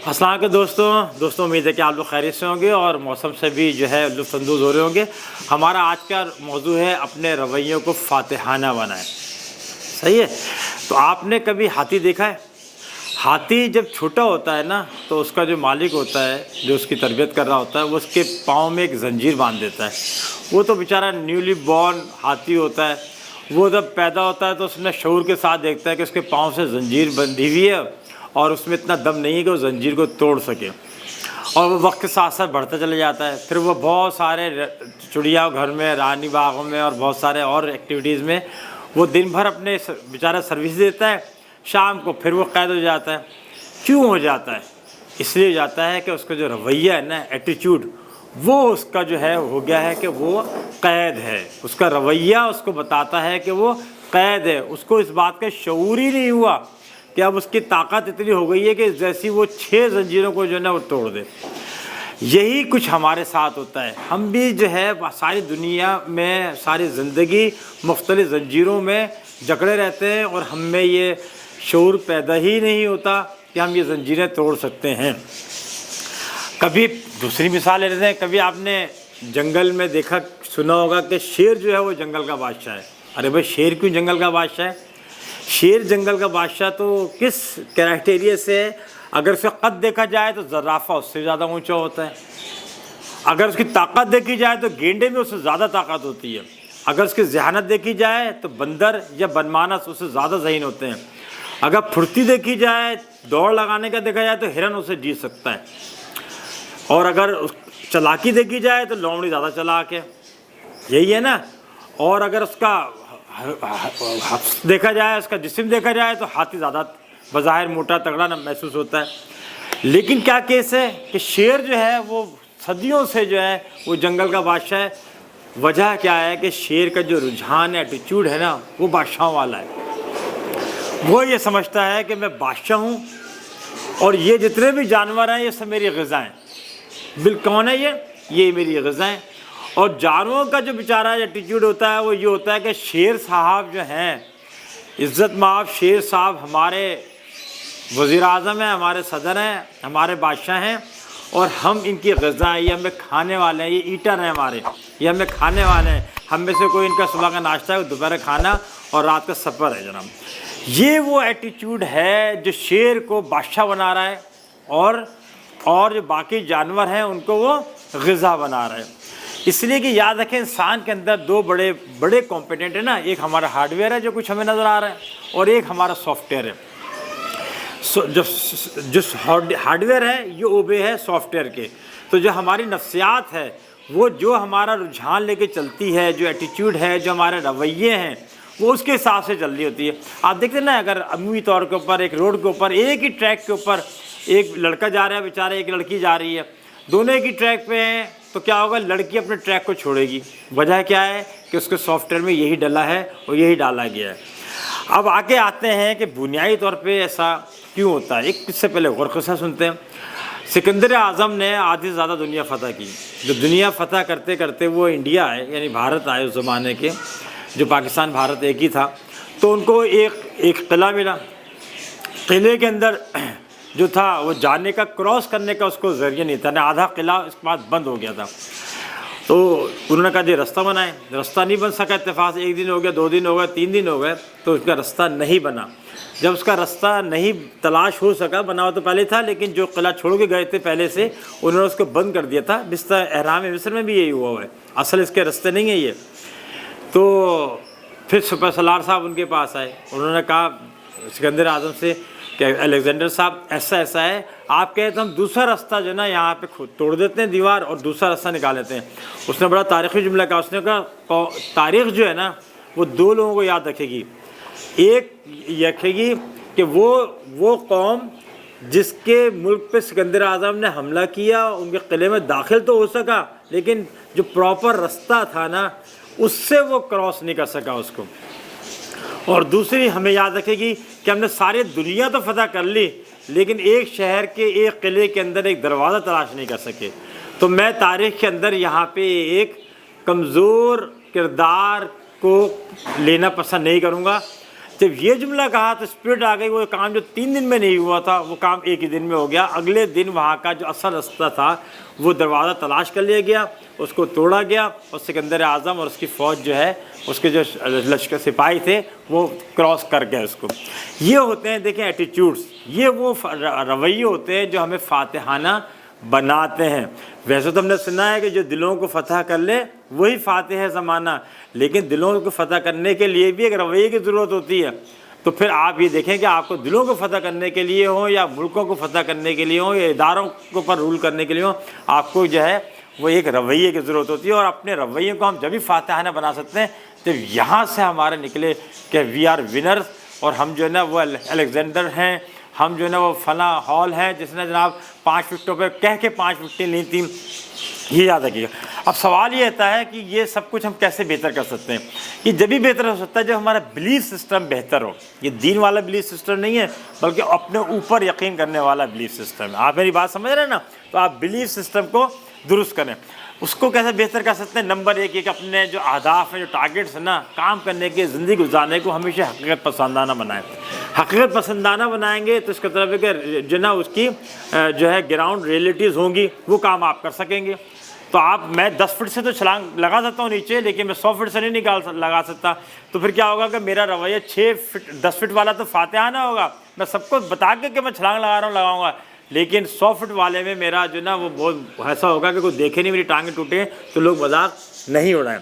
السلام کے دوستوں امید ہے کہ آپ لوگ خیریت سے ہوں گے اور موسم سے بھی جو ہے لطف اندوز ہو رہے ہوں گے۔ ہمارا آج کا موضوع ہے اپنے رویوں کو فاتحانہ بنائیں۔ صحیح ہے؟ تو آپ نے کبھی ہاتھی دیکھا ہے؟ ہاتھی جب چھوٹا ہوتا ہے نا تو اس کا جو مالک ہوتا ہے، جو اس کی تربیت کر رہا ہوتا ہے، وہ اس کے پاؤں میں ایک زنجیر باندھ دیتا ہے۔ وہ تو بیچارہ نیولی بورن ہاتھی ہوتا ہے، وہ جب پیدا ہوتا ہے تو اس نے شعور کے ساتھ دیکھتا ہے کہ اس کے پاؤں سے زنجیر بندھی ہوئی ہے اور اس میں اتنا دم نہیں ہے کہ وہ زنجیر کو توڑ سکے، اور وہ وقت کے ساتھ ساتھ بڑھتا چلا جاتا ہے۔ پھر وہ بہت سارے چڑیا گھر میں، رانی باغوں میں اور بہت سارے اور ایکٹیویٹیز میں وہ دن بھر اپنے بیچارہ سروس دیتا ہے، شام کو پھر وہ قید ہو جاتا ہے۔ کیوں ہو جاتا ہے؟ اس لیے ہو جاتا ہے کہ اس کا جو رویہ ہے نا، ایٹیچیوڈ، وہ اس کا جو ہے ہو گیا ہے کہ وہ قید ہے۔ اس کا رویہ اس کو بتاتا ہے کہ وہ قید ہے۔ اس کو اس بات کا شعور ہی نہیں ہوا کہ اب اس کی طاقت اتنی ہو گئی ہے کہ جیسی وہ 6 زنجیروں کو جو ہے نا وہ توڑ دے۔ یہی کچھ ہمارے ساتھ ہوتا ہے۔ ہم بھی جو ہے ساری دنیا میں، ساری زندگی مختلف زنجیروں میں جکڑے رہتے ہیں اور ہم میں یہ شعور پیدا ہی نہیں ہوتا کہ ہم یہ زنجیریں توڑ سکتے ہیں۔ کبھی دوسری مثال لے لیتے ہیں، کبھی آپ نے جنگل میں دیکھا سنا ہوگا کہ شیر جو ہے وہ جنگل کا بادشاہ ہے۔ ارے بھائی، شیر کیوں جنگل کا بادشاہ ہے؟ شیر جنگل کا بادشاہ تو کس کرائٹیریا سے ہے؟ اگر اس کا قد دیکھا جائے تو زرافہ اس سے زیادہ اونچا ہوتا ہے، اگر اس کی طاقت دیکھی جائے تو گینڈے میں اس سے زیادہ طاقت ہوتی ہے، اگر اس کی ذہانت دیکھی جائے تو بندر یا بنمانس اس سے زیادہ ذہین ہوتے ہیں، اگر پھرتی دیکھی جائے، دوڑ لگانے کا دیکھا جائے تو ہرن اسے جیت سکتا ہے، اور اگر چالاکی دیکھی جائے تو لومڑی زیادہ چلاک ہے۔ یہی ہے نا؟ اور اگر اس کا دیکھا جائے، اس کا جسم دیکھا جائے تو ہاتھی زیادہ بظاہر موٹا تگڑا نہ محسوس ہوتا ہے۔ لیکن کیا کیس ہے کہ شیر جو ہے وہ صدیوں سے جو ہے وہ جنگل کا بادشاہ ہے۔ وجہ کیا ہے کہ شیر کا جو رجحان ہے، ایٹیچیوڈ ہے نا، وہ بادشاہوں والا ہے۔ وہ یہ سمجھتا ہے کہ میں بادشاہ ہوں اور یہ جتنے بھی جانور ہیں یہ سب میری غذا ہیں۔ کون ہے یہ میری غذا ہیں۔ اور جانوروں کا جو بیچارہ ایٹیچیوڈ ہوتا ہے وہ یہ ہوتا ہے کہ شیر صاحب جو ہیں، عزت مآب شیر صاحب ہمارے وزیر اعظم ہیں، ہمارے صدر ہیں، ہمارے بادشاہ ہیں، اور ہم ان کی غذا ہیں، یہ ہمیں کھانے والے ہیں، یہ ایٹر ہیں ہمارے، یہ ہمیں کھانے والے ہیں۔ ہم میں سے کوئی ان کا صبح کا ناشتہ ہے، دوپہر کھانا اور رات کا سفر ہے جناب۔ یہ وہ ایٹیچیوڈ ہے جو شیر کو بادشاہ بنا رہا ہے اور جو باقی جانور ہیں ان کو وہ غذا بنا رہا ہے۔ اس لیے کہ یاد رکھیں، انسان کے اندر دو بڑے کمپوننٹ ہیں نا، ایک ہمارا ہارڈ ویئر ہے جو کچھ ہمیں نظر آ رہا ہے، اور ایک ہمارا سافٹ ویئر ہے۔ جو ہارڈ ویئر ہے یہ اوبے ہے سافٹ ویئر کے، تو جو ہماری نفسیات ہے، وہ جو ہمارا رجحان لے کے چلتی ہے، جو ایٹیچیوڈ ہے، جو ہمارے رویے ہیں، وہ اس کے حساب سے چل رہی ہوتی ہے۔ آپ دیکھتے ہیں نا، اگر عمومی طور کے اوپر ایک روڈ کے اوپر ایک ہی ٹریک کے اوپر ایک لڑکا جا رہا ہے بیچارہ، ایک لڑکی جا رہی ہے، دونوں ایک ہی ٹریک پہ ہیں، تو کیا ہوگا؟ لڑکی اپنے ٹریک کو چھوڑے گی۔ وجہ کیا ہے کہ اس کے سافٹ ویئر میں یہی ڈلا ہے اور یہی ڈالا گیا ہے۔ اب آگے آتے ہیں کہ بنیادی طور پہ ایسا کیوں ہوتا ہے۔ ایک اس سے پہلے غور قصہ سنتے ہیں۔ سکندر اعظم نے آدھی سے زیادہ دنیا فتح کی۔ جب دنیا فتح کرتے کرتے وہ انڈیا آئے، یعنی بھارت آئے، اس زمانے کے جو پاکستان بھارت ایک ہی تھا، تو ان کو ایک قلعہ ملا۔ قلعے کے اندر جو تھا وہ جانے کا، کراس کرنے کا اس کو ذریعہ نہیں تھا، آدھا قلعہ اس کے بعد بند ہو گیا تھا۔ تو انہوں نے کہا جی رستہ بنائیں، رستہ نہیں بن سکا، اتفاق سے 1 دن ہو گیا، 2 دن ہو گئے، 3 دن ہو گئے، تو اس کا رستہ نہیں بنا۔ جب اس کا رستہ نہیں تلاش ہو سکا، بنا ہوا تو پہلے تھا، لیکن جو قلعہ چھوڑ کے گئے تھے پہلے سے، انہوں نے اس کو بند کر دیا تھا۔ احرام مصر میں بھی یہی ہوا ہے، اصل اس کے رستے نہیں ہیں یہ۔ تو پھر سپر سالار صاحب ان کے پاس آئے، انہوں نے کہا سکندر اعظم سے کہ الیگزینڈر صاحب ایسا ہے، آپ کہے تو ہم دوسرا راستہ جو ہے نا یہاں پہ توڑ دیتے ہیں دیوار اور دوسرا راستہ نکال لیتے ہیں۔ اس نے بڑا تاریخی جملہ کہا، اس نے کہا تاریخ جو ہے نا وہ 2 لوگوں کو یاد رکھے گی۔ ایک رکھے گی کہ وہ قوم جس کے ملک پہ سکندر اعظم نے حملہ کیا، ان کے قلعے میں داخل تو ہو سکا، لیکن جو پراپر راستہ تھا نا اس سے وہ کراس نہیں کر سکا اس کو۔ اور دوسری ہمیں یاد رکھے گی کہ ہم نے ساری دنیا تو فتح کر لی، لیکن ایک شہر کے ایک قلعے کے اندر ایک دروازہ تلاش نہیں کر سکے۔ تو میں تاریخ کے اندر یہاں پہ ایک کمزور کردار کو لینا پسند نہیں کروں گا، जब ये जुमला कहा तो स्पिरिट आ गई, वो काम जो 3 दिन में नहीं हुआ था वो काम 1 ही दिन में हो गया। अगले दिन वहाँ का जो असल रास्ता था वो दरवाज़ा तलाश कर लिया गया, उसको तोड़ा गया और सिकंदर आज़म और उसकी फ़ौज जो है, उसके जो लश्कर सिपाही थे वो क्रॉस कर गए उसको। ये होते हैं देखें एटीट्यूड्स, ये वो रवैये होते हैं जो हमें फातिहाना बनाते हैं। वैसे तो हमने सुना है कि जो दिलों को फ़तह कर ले वही फ़ातिह है ज़माना, लेकिन दिलों को फ़तह करने के लिए भी एक रवैये की ज़रूरत होती है। तो फिर आप ये देखें कि आपको दिलों को फ़तह करने के लिए हो या मुल्कों को फ़तह करने के लिए हो या इदारों को पर रूल करने के लिए हो, आपको जो है वो एक रवैये की ज़रूरत होती है। और अपने रवैये को हम जब भी फातिहाना बना सकते हैं जब यहाँ से हमारे निकले कि वी आर विनर्स, और हम जो है ना वो अलेक्जेंडर हैं, हम जो है ना वो फला हॉल हैं जिसने जनाब 5 विकेटों पे कह के 5 विकेटें ली थी। ये याद रखिएगा। अब सवाल ये आता है कि ये सब कुछ हम कैसे बेहतर कर सकते हैं। ये जब भी बेहतर हो सकता है जब हमारा बिलीफ सिस्टम बेहतर हो। ये दीन वाला बिलीफ सिस्टम नहीं है बल्कि अपने ऊपर यकीन करने वाला बिलीफ सिस्टम है। आप मेरी बात समझ रहे हैं ना? तो आप बिलीफ सिस्टम को दुरुस्त करें। उसको कैसे बेहतर कर सकते हैं? नंबर 1 कि अपने जो अहदाफ हैं, जो टारगेट्स हैं ना, काम करने के, ज़िंदगी गुजारने को हमेशा हकीकत पसंदाना बनाएं। हकीकत पसंदाना बनाएंगे तो इसका मतलब है कि जो ना उसकी जो है ग्राउंड रियलिटीज़ होंगी, वो काम आप कर सकेंगे। तो मैं 10 फीट से तो छलांग लगा सकता हूँ नीचे, लेकिन मैं 100 फीट से नहीं लगा सकता। तो फिर क्या होगा कि मेरा रवैया 6 फीट 10 फीट वाला तो फातिहाना होगा, मैं सबको बता के कि मैं छलांग लगा रहा हूँ लगाऊंगा, लेकिन 100 फीट वाले में मेरा जो ना वो बहुत ऐसा होगा कि कोई देखे नहीं मेरी टांगें टूटे तो लोग मजाक नहीं उड़ाएं।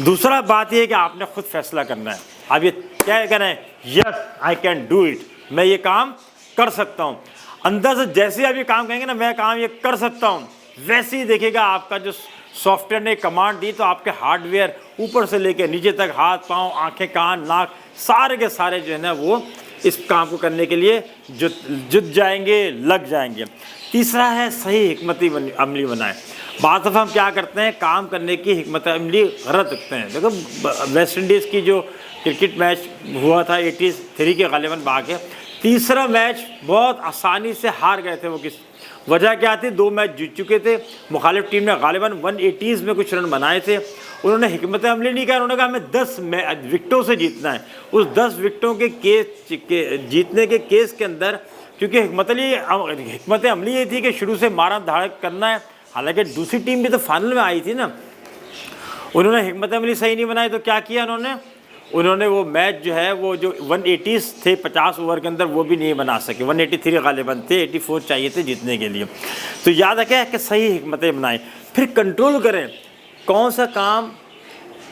दूसरा बात ये है कि आपने खुद फैसला करना है। आप ये क्या करें, yes I can do it, मैं ये काम कर सकता हूँ। अंदर से जैसे आप ये काम कहेंगे ना, मैं काम ये कर सकता हूँ, वैसे ही देखिएगा आपका जो सॉफ्टवेयर ने कमांड दी तो आपके हार्डवेयर ऊपर से लेकर नीचे तक, हाथ पाँव आँखें कान नाक सारे के सारे जो है ना वो इस काम को करने के लिए जुट जाएंगे, लग जाएंगे। तीसरा है सही हिकमत अमली बनाएं। बात दफ़ा हम क्या करते हैं, काम करने की हिकमत अमली गलत रखते हैं। देखो वेस्ट इंडीज़ की जो क्रिकेट मैच हुआ था 83 के गालिबन भाग के, तीसरा मैच बहुत आसानी से हार गए थे। वो किस वजह क्या थी? 2 मैच जीत चुके थे, मुखालिफ टीम ने गालिबन 180s में कुछ रन बनाए थे। उन्होंने हिकमत अमली नहीं कहा, उन्होंने कहा हमें 10 विकेटों से जीतना है। उस 10 विकेटों के जीतने के केस के अंदर, क्योंकि हिकमत अमली ये थी कि शुरू से मारा धाड़ करना है, हालांकि दूसरी टीम भी तो फाइनल में आई थी ना। उन्होंने हिकमत अमली सही नहीं बनाई तो क्या किया उन्होंने वो मैच जो है वो जो 180s थे 50 ओवर के अंदर वो भी नहीं बना सके। 183 गालिबन थे, 84 चाहिए थे जीतने के लिए। तो याद रखें कि सही हिकमतें बनाएं, फिर कंट्रोल करें कौन सा काम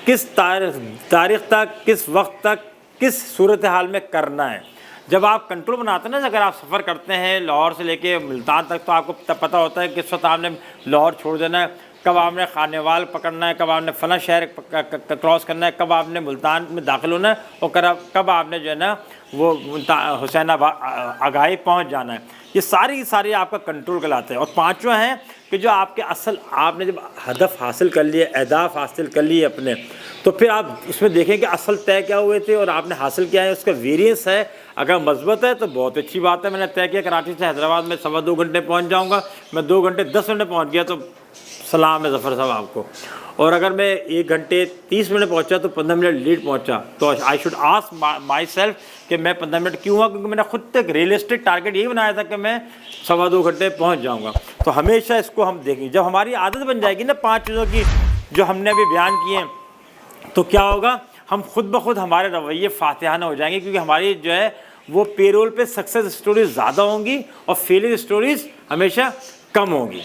किस तारीख तक, किस वक्त तक, किस सूरत हाल में करना है। जब आप कंट्रोल बनाते हैं ना, अगर आप सफ़र करते हैं लाहौर से लेके मुल्तान तक, तो आपको तब पता होता है कि किस वक्त आपने लाहौर छोड़ देना है, कब आपने खानेवाल पकड़ना है, कब आपने फला शहर क्रॉस करना है, कब आपने मुल्तान में दाखिल होना है और कब आपने जो है ना वो हुसैनाबाद आगाही पहुंच जाना है। ये सारी आपका कंट्रोल कहलाते हैं। और पांचवा है कि जो आपके असल आपने जब हदफ हासिल कर लिए, अहदाफ हासिल कर लिए अपने, तो फिर आप उसमें देखें कि असल तय क्या हुए थे और आपने हासिल किया है, उसका वेरिएंस है। अगर मजबूत है तो बहुत अच्छी बात है। मैंने तय किया कराची से हैदराबाद में 2.25 घंटे पहुँच जाऊँगा, मैं 2 घंटे 10 मिनट पहुँच गया तो सलाम है ज़फ़र साहब आपको। और अगर मैं 1 घंटे 30 मिनट पहुंचा तो 15 मिनट लेट पहुंचा, तो I should ask my self कि मैं 15 मिनट क्यों हुआ, क्योंकि मैंने खुद तक रियलिस्टिक टारगेट यही बनाया था कि मैं 2.25 घंटे पहुंच जाऊंगा। तो हमेशा इसको हम देखेंगे। जब हमारी आदत बन जाएगी ना 5 चीज़ों की जो हमने अभी बयान किए, तो क्या होगा, हम खुद ब खुद हमारे रवैये फातिहाना हो जाएंगे, क्योंकि हमारी जो है वो पेरोल पे सक्सेस स्टोरीज ज़्यादा होंगी और फेलियर स्टोरीज हमेशा कम होंगी।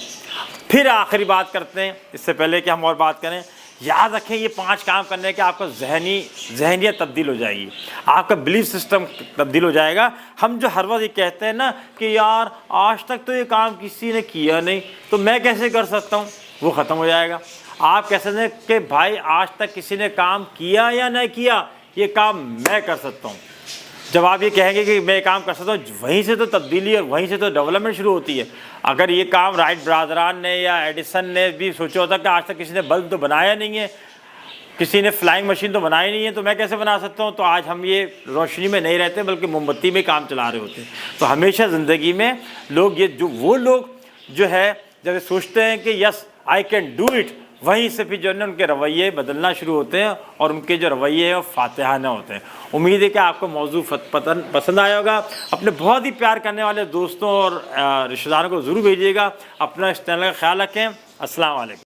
फिर आखिरी बात करते हैं, इससे पहले कि हम और बात करें, याद रखें ये 5 काम करने के आपका जहनियत तब्दील हो जाएगी, आपका बिलीफ सिस्टम तब्दील हो जाएगा। हम जो हर वक्त ये कहते हैं ना कि यार आज तक तो ये काम किसी ने किया नहीं तो मैं कैसे कर सकता हूँ, वो ख़त्म हो जाएगा। आप कह सकते हैं कि भाई आज तक किसी ने काम किया या नहीं किया, ये काम मैं कर सकता हूँ। जब आप ये कहेंगे कि मैं काम कर सकता हूँ, वहीं से तो तब्दीली और वहीं से तो डेवलपमेंट शुरू होती है। अगर ये काम राइट ब्रादरान ने या एडिसन ने भी सोचा होता कि आज तक किसी ने बल्ब तो बनाया नहीं है, किसी ने फ्लाइंग मशीन तो बनाई नहीं है, तो मैं कैसे बना सकता हूँ, तो आज हम ये रोशनी में नहीं रहते बल्कि मोमबत्ती में काम चला रहे होते। तो हमेशा ज़िंदगी में लोग वो लोग जो है जब सोचते हैं कि yes I can do it, وہیں سے پھر جو ہے ان کے رویے بدلنا شروع ہوتے ہیں اور ان کے جو رویے ہیں وہ فاتحانہ ہوتے ہیں۔ امید ہے کہ آپ کو موضوع پسند آیا ہوگا۔ اپنے بہت ہی پیار کرنے والے دوستوں اور رشتہ داروں کو ضرور بھیجیے گا۔ اپنا اس چینل کا خیال رکھیں۔ السلام علیکم۔